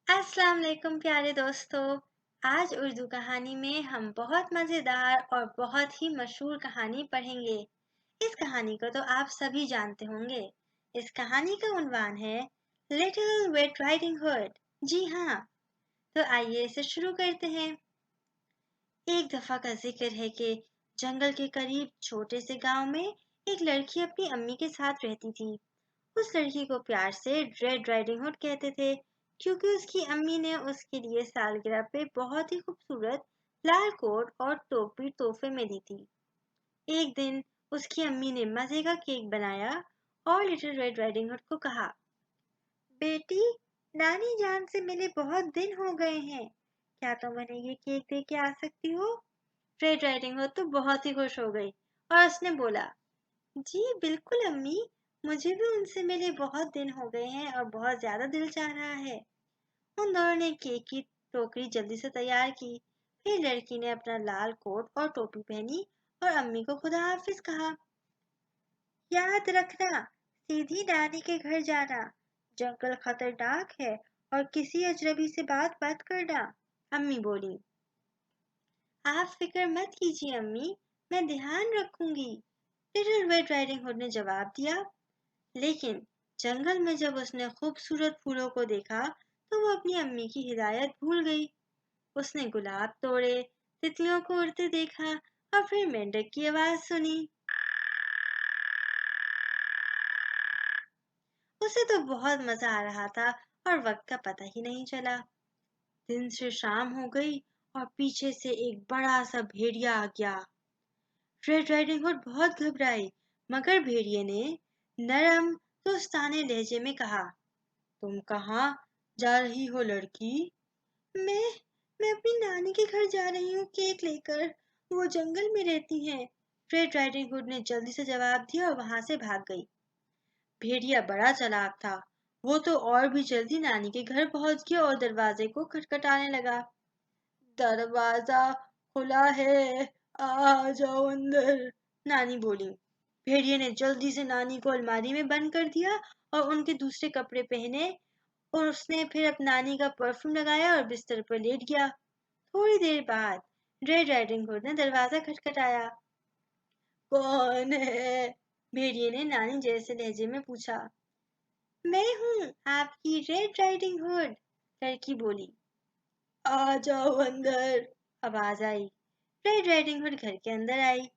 अस्सलाम वालेकुम प्यारे दोस्तों। आज उर्दू कहानी में हम बहुत मज़ेदार और बहुत ही मशहूर कहानी पढ़ेंगे। इस कहानी को तो आप सभी जानते होंगे। इस कहानी का उन्वान है लिटिल रेड राइडिंग हुड। जी हाँ, तो आइए इसे शुरू करते हैं। एक दफा का जिक्र है कि जंगल के करीब छोटे से गांव में एक लड़की अपनी अम्मी के साथ रहती थी। उस लड़की को प्यार से रेड राइडिंग हुड कहते थे, क्योंकि उसकी अम्मी ने उसके लिए सालगिरह पे बहुत ही खूबसूरत लाल कोट और टोपी तोहफे में दी थी। एक दिन उसकी अम्मी ने मजे का केक बनाया और लिटिल रेड राइडिंग हुड को कहा, बेटी, नानी जान से मिले बहुत दिन हो गए हैं, क्या तुम उन्हें ये केक दे के आ सकती हो? रेड राइडिंग हुड तो बहुत ही खुश हो गई और उसने बोला, जी बिल्कुल अम्मी, मुझे भी उनसे मिले बहुत दिन हो गए हैं और बहुत ज्यादा दिल चाह रहा है। उन दोनों ने केक की टोकरी जल्दी से तैयार की। फिर लड़की ने अपना लाल कोट और टोपी पहनी और अम्मी को खुदा हाफिज कहा। याद रखना, सीधी नानी के घर जाना, जंगल खतरनाक है और किसी अजनबी से बात मत करना, अम्मी बोली। आप फिक्र मत कीजिए अम्मी, मैं ध्यान रखूंगी, लिटिल रेड राइडिंग हुड ने जवाब दिया। लेकिन जंगल में जब उसने खूबसूरत फूलों को देखा तो वो अपनी अम्मी की हिदायत भूल गई। उसने गुलाब तोड़े, तितलियों को उड़ते देखा और फिर मेंढक की आवाज सुनी। उसे तो बहुत मजा आ रहा था और वक्त का पता ही नहीं चला। दिन से शाम हो गई और पीछे से एक बड़ा सा भेड़िया आ गया। रेड राइडिंग हुड बहुत घबराई, मगर भेड़िए ने नरम दोस्ताने लहजे में कहा, तुम कहाँ जा रही हो लड़की? मैं मैं अपनी नानी के घर जा रही हूँ केक लेकर, वो जंगल में रहती हैं। रेड राइडिंग हुड ने जल्दी से जवाब दिया और वहां से भाग गई। भेड़िया बड़ा चालाक था। वो तो और भी जल्दी नानी के घर पहुंच गया और दरवाजे को खटखटाने लगा। दरवाजा खुला है, आ जाओ अंदर, नानी बोली। भेड़िए ने जल्दी से नानी को अलमारी में बंद कर दिया और उनके दूसरे कपड़े पहने और उसने फिर अपनी नानी का परफ्यूम लगाया और बिस्तर पर लेट गया। थोड़ी देर बाद रेड राइडिंग हुड ने दरवाजा खटखटाया। कौन है? भेड़िए ने नानी जैसे लहजे में पूछा। मैं हूँ, आपकी रेड राइडिंग हुड, लड़की बोली। आ जाओ अंदर, आवाज आई। रेड राइडिंग हुड घर के अंदर आई,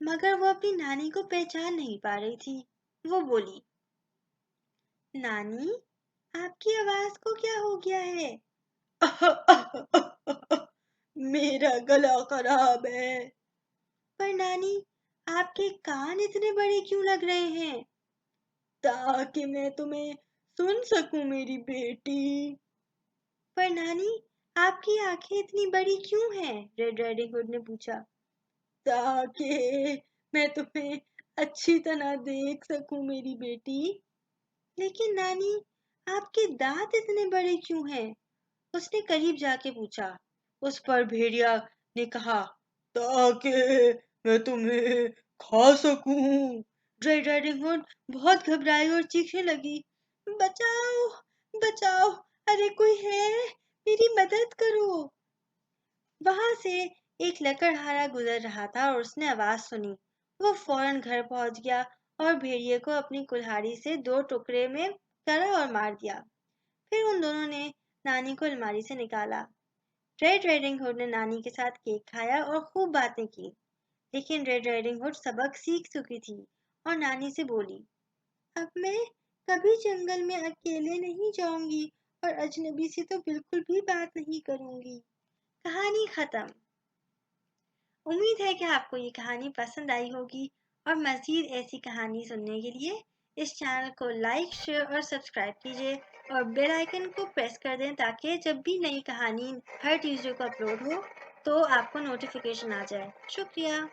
मगर वो अपनी नानी को पहचान नहीं पा रही थी। वो बोली, नानी, आपकी आवाज को क्या हो गया है? मेरा गला खराब है। पर नानी, आपके कान इतने बड़े क्यों लग रहे हैं? ताकि मैं तुम्हें सुन सकूं मेरी बेटी। पर नानी, आपकी आंखें इतनी बड़ी क्यों हैं? रेड राइडिंग हुड ने पूछा। ताकि मैं तुम्हें अच्छी तरह देख सकूं मेरी बेटी। लेकिन नानी, आपके दांत इतने बड़े क्यों हैं? उसने करीब जाके पूछा। उस पर भेड़िया ने कहा, ताकि मैं तुम्हें खा सकूं। रेड राइडिंग हुड बहुत घबराई और चीखने लगी, बचाओ, बचाओ, अरे कोई है, मेरी मदद करो। वहां से एक लकड़हारा गुजर रहा था और उसने आवाज सुनी। वो फौरन घर पहुंच गया और भेड़िए को अपनी कुल्हाड़ी से दो टुकड़े में करा और मार दिया। फिर उन दोनों ने नानी को अलमारी से निकाला। रेड राइडिंग हुड ने नानी के साथ केक खाया और खूब बातें की। लेकिन रेड राइडिंग हुड सबक सीख चुकी थी और नानी से बोली, अब मैं कभी जंगल में अकेले नहीं जाऊंगी और अजनबी से तो बिल्कुल भी बात नहीं करूंगी। कहानी खत्म। उम्मीद है कि आपको ये कहानी पसंद आई होगी और मज़ीद ऐसी कहानी सुनने के लिए इस चैनल को लाइक, शेयर और सब्सक्राइब कीजिए और बेल आइकन को प्रेस कर दें ताकि जब भी नई कहानी हर ट्यूसडे को अपलोड हो तो आपको नोटिफिकेशन आ जाए। शुक्रिया।